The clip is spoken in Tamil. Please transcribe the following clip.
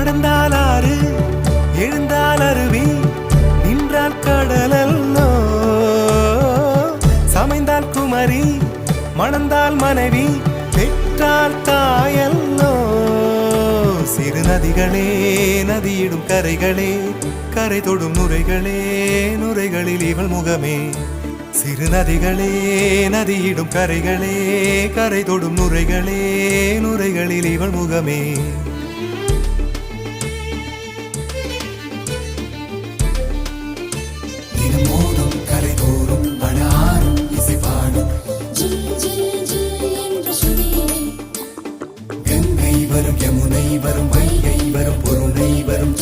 நடந்தால் ஆறு எழுந்தால் அருவி நின்றால் கடலல்லோ சமைந்தால் குமரி மணந்தால் மனைவி பெற்றால் தாயல்லோ சிறு நதிகளே நதியிடும் கரைகளே கரை தொடும் நுரைகளே நுரைகளில் இவள் முகமே சிறு நதிகளே நதியிடும் கரைகளே கரை தொடும் நுரைகளே நுரைகளில் இவள் முகமே தினமோதும் கரை தோறும் படாரும் இசை பாடும் கங்கை வரும் யமுனை வரும் வைகை வரும் பொருணை வரும்